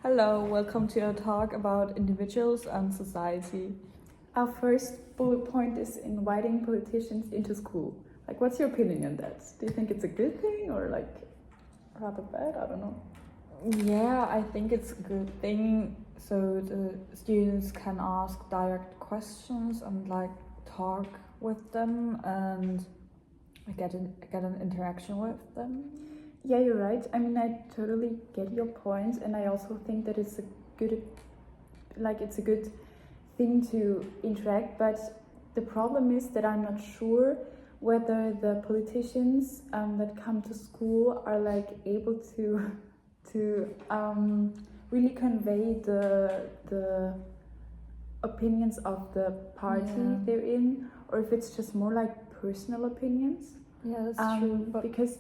Hello, welcome to our talk about individuals and society. Our first bullet point is inviting politicians into school. Like, what's your opinion on that? Do you think it's a good thing or like rather bad? I don't know. Yeah, I think it's a good thing so the students can ask direct questions and like talk with them and get an interaction with them. Yeah, you're right. I mean, I totally get your point, and I also think that it's a good thing to interact. But the problem is that I'm not sure whether the politicians that come to school are like able to really convey the opinions of the party they're in, or if it's just more like personal opinions. Yeah, that's true. But Because,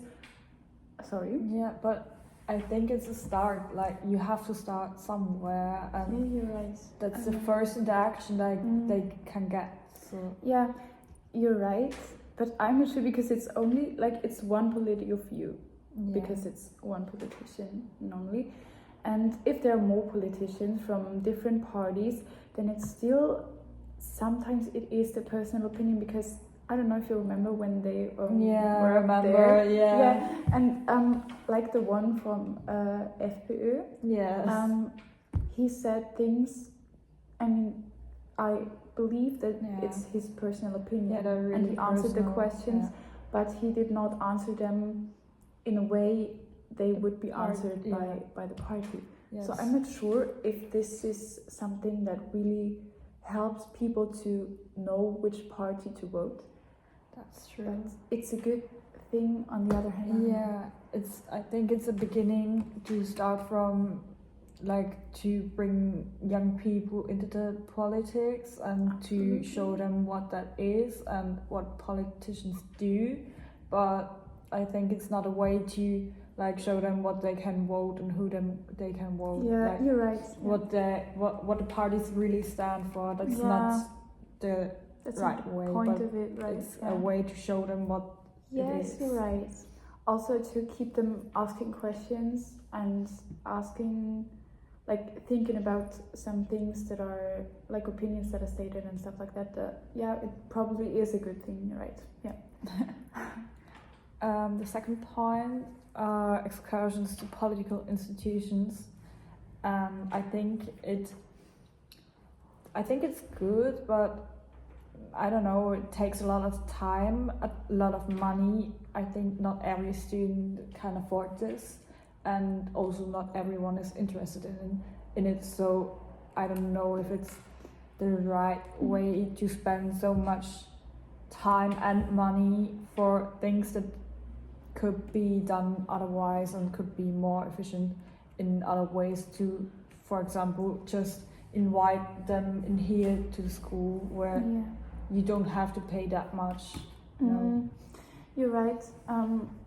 sorry. yeah, but I think it's a start. Like you have to start somewhere, and Yeah, you're right. that's the first interaction that they can get. So Yeah, you're right. But I'm not sure because it's only like it's one political view. Because it's one politician normally, and if there are more politicians from different parties, then it's still sometimes it is the personal opinion. Because I don't know if you remember when they were up there. Yeah, and like the one from FPÖ. Yes. He said things. I mean, I believe that it's his personal opinion, really and he answered the questions, yeah. but he did not answer them in a way they would be answered by the party. Yes. So I'm not sure if this is something that really helps people to know which party to vote. That's true. But it's a good thing on the other hand. Yeah, I think it's a beginning to start from, like, to bring young people into the politics and Absolutely. to show them what that is and what politicians do. But I think it's not a way to like show them what they can vote and who they can vote. Yeah, like, you're right. What the parties really stand for. That's not the right way. Point of it, right? It's a way to show them what it is. Yes, you're right. Also to keep them asking questions and asking, like thinking about some things that are like opinions that are stated and stuff like that. Yeah, it probably is a good thing. You're right. Yeah. The second point are excursions to political institutions. I think it's good, but I don't know, it takes a lot of time, a lot of money. I think not every student can afford this, and also not everyone is interested in it. So I don't know if it's the right way to spend so much time and money for things that could be done otherwise and could be more efficient in other ways. To, for example, just invite them in here to the school where you don't have to pay that much. No. You're right.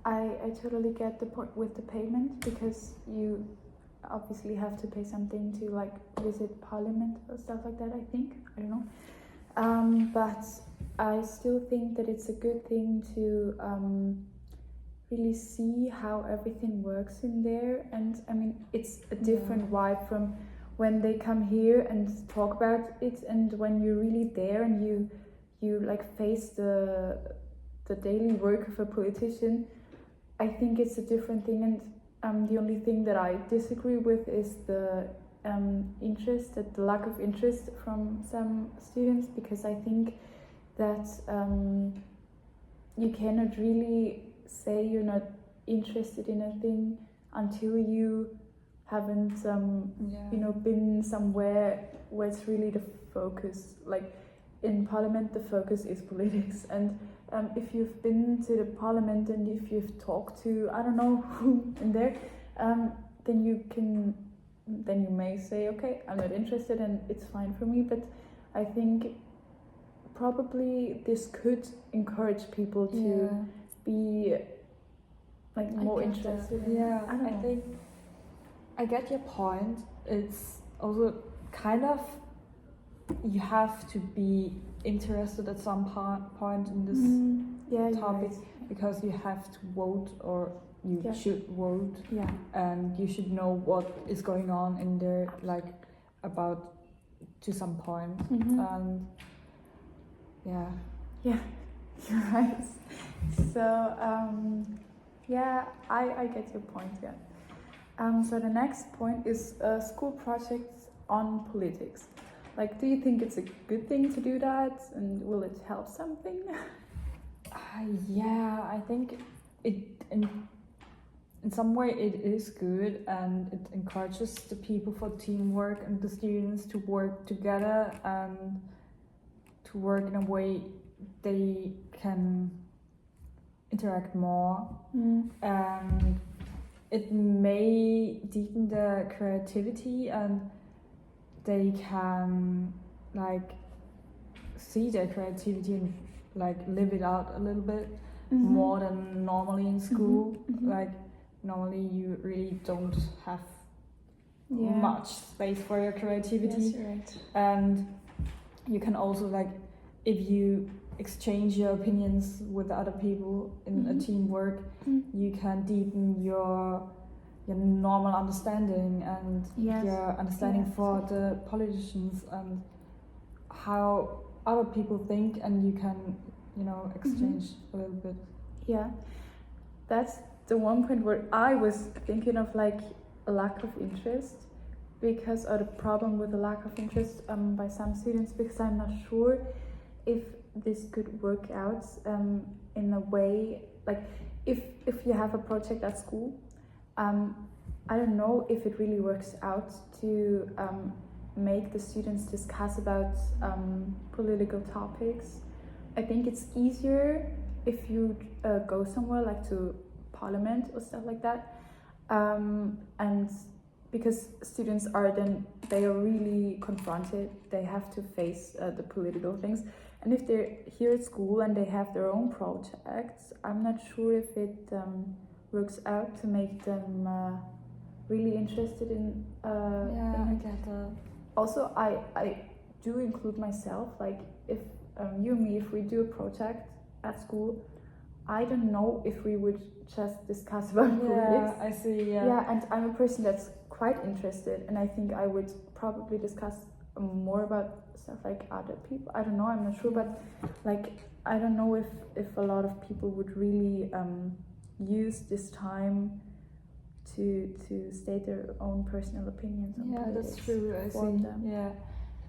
I totally get the point with the payment, because you obviously have to pay something to like visit parliament or stuff like that. I think, I don't know, but I still think that it's a good thing to really see how everything works in there. And I mean, it's a different vibe from when they come here and talk about it, and when you're really there and you like face the daily work of a politician. I think it's a different thing, and the only thing that I disagree with is the the lack of interest from some students, because I think that you cannot really say you're not interested in a thing until you haven't been somewhere where it's really the focus. Like in parliament, the focus is politics, and if you've been to the parliament and if you've talked to I don't know who in there, then you may say, okay, I'm not interested and it's fine for me. But I think probably this could encourage people to be like more interested. I think I get your point. It's also kind of, you have to be interested at some point in this topic, because you have to vote, or you Yeah. should vote, Yeah. and you should know what is going on in there, like about to some point. Mhm. And yeah, Yeah, you're right. So, yeah, I get your point, yeah. So the next point is school projects on politics. Like, do you think it's a good thing to do that, and will it help something? yeah, I think it in some way it is good, and it encourages the people for teamwork and the students to work together and to work in a way they can interact more, and it may deepen their creativity, and they can like see their creativity and like live it out a little bit more than normally in school. Like normally you really don't have much space for your creativity. Yes, you're right. And you can also like, if you exchange your opinions with other people in a teamwork, you can deepen your normal understanding and Yes. your understanding for the politicians and how other people think, and you can, you know, exchange a little bit. Yeah, that's the one point where I was thinking of like a lack of interest, because or the problem with the lack of interest by some students, because I'm not sure if this could work out in a way, like if you have a project at school, I don't know if it really works out to make the students discuss about political topics. I think it's easier if you go somewhere like to parliament or stuff like that, and because students are then, they are really confronted, they have to face the political things, and if they're here at school and they have their own projects, I'm not sure if it works out to make them really interested in I get that. Also, I do include myself, like if you and me, if we do a project at school, I don't know if we would just discuss about politics. I see. Yeah, and I'm a person that's quite interested, and I think I would probably discuss more about stuff like other people. I don't know, I'm not sure, but like I don't know if a lot of people would really use this time to state their own personal opinions on politics. That's true. I for see. them. Yeah,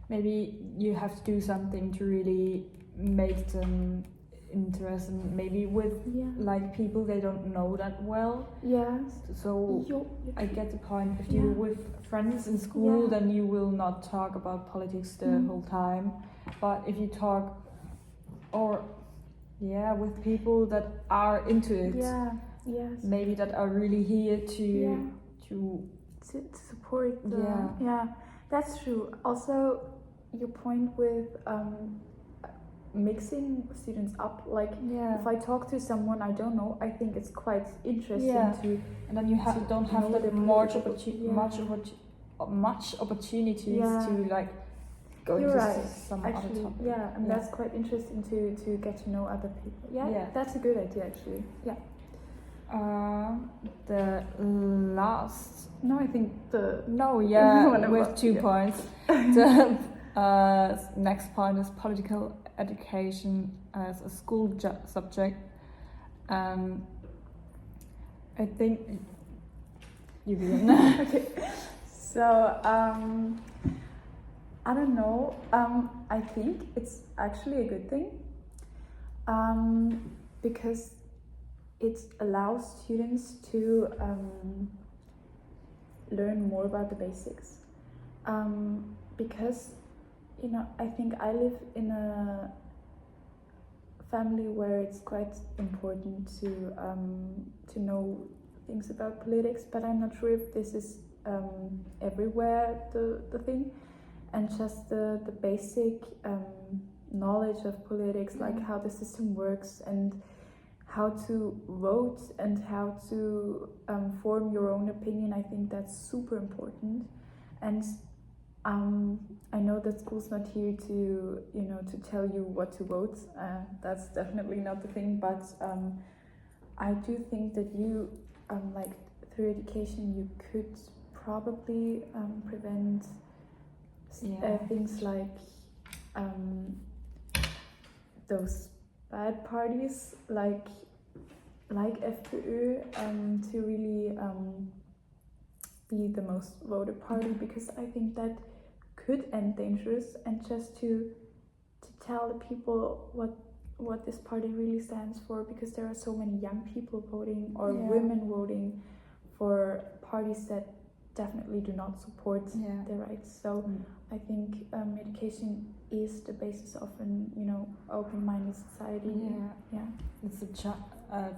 maybe you have to do something to really make them interested, maybe with like people they don't know that well. Yes. So I get the point. If you're with friends in school, then you will not talk about politics the whole time. But if you talk, or with people that are into it, maybe that are really here to support the, that's true. Also, your point with mixing students up, like if I talk to someone I don't know, I think it's quite interesting to, and then you don't have that much opportunities to like go into some other topic. And that's quite interesting to get to know other people. That's a good idea actually. The last I think with 2 points. The next point is political education as a school subject. I think you begin. Okay. So I don't know. I think it's actually a good thing, because it allows students to learn more about the basics. Because I think I live in a family where it's quite important to know things about politics, but I'm not sure if this is everywhere the thing, and just the basic knowledge of politics, like how the system works and how to vote and how to form your own opinion. I think that's super important, and I know that school's not here to to tell you what to vote. That's definitely not the thing, but I do think that you like through education you could probably prevent things like those bad parties like FPÖ to really be the most voted party, because I think that could end dangerous, and just to tell the people what this party really stands for, because there are so many young people voting or women voting for parties that definitely do not support their rights. So I think education is the basis of an open-minded society. It's a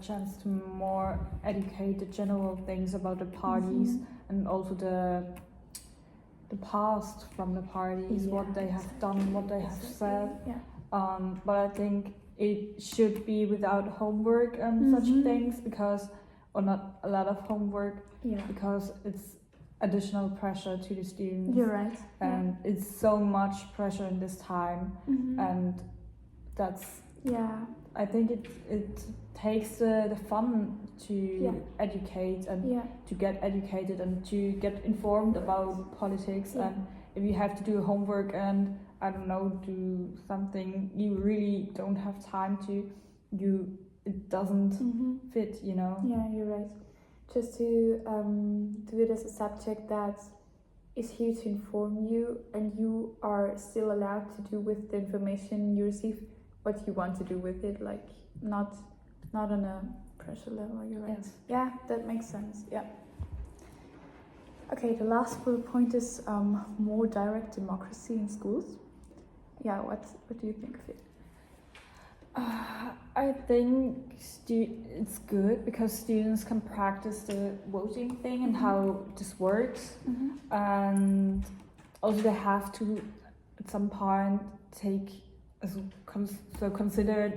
chance to more educate the general things about the parties and also the past from the parties, what they have done, what they have said. But I think it should be without homework and such things, or not a lot of homework, because it's additional pressure to the students. You're right. And it's so much pressure in this time, and that's I think it takes the fun to educate and to get educated and to get informed about politics. And if you have to do homework and I don't know, do something you really don't have time to, it doesn't fit, Yeah, you're right. Just to do it as a subject that is here to inform you, and you are still allowed to do with the information you receive what you want to do with it, like not on a pressure level. You're right. Yes. Yeah, that makes sense. Yeah. Okay, the last bullet point is more direct democracy in schools. Yeah, what do you think of it? I think it's good because students can practice the voting thing and how this works, and also they have to at some point consider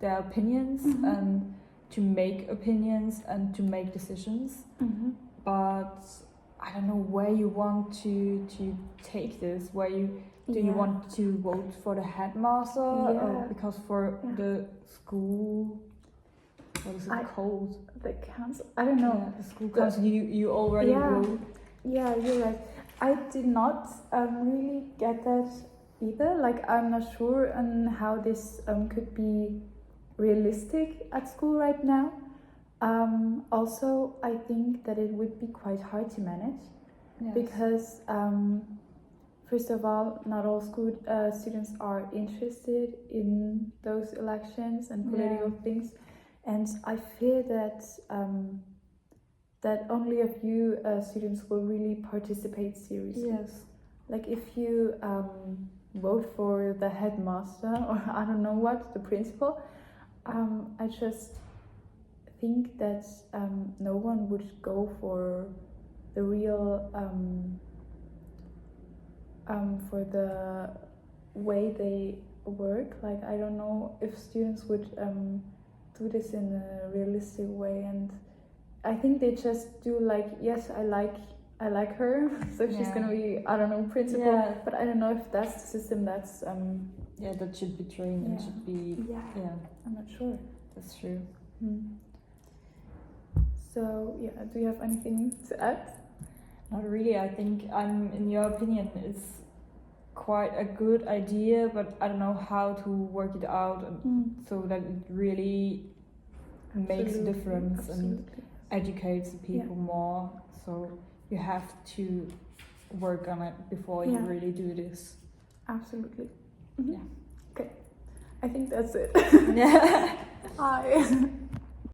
their opinions and to make opinions and to make decisions. But I don't know where you want to take this. Do you want to vote for the headmaster or because for the school? What is it called? The council. I don't know. Yeah, the school council. You already vote. Yeah, you're right. I did not really get that either. Like, I'm not sure on how this could be realistic at school right now. Also, I think that it would be quite hard to manage because first of all, not all school students are interested in those elections and political things, and I fear that that only a few students will really participate seriously. Yes. Like if you vote for the headmaster or I don't know what, the principal, I just think that no one would go for the real for the way they work. Like, I don't know if students would do this in a realistic way, and I think they just do like, yes, I like her, so she's gonna be, I don't know, principal, but I don't know if that's the system that's that should be trained and should be I'm not sure. That's true. So do you have anything to add? Not really. I think in your opinion, it's quite a good idea, but I don't know how to work it out so that it really makes a difference and educates the people more. So you have to work on it before you really do this. Absolutely. Yeah. Okay. I think that's it. Yeah. Bye.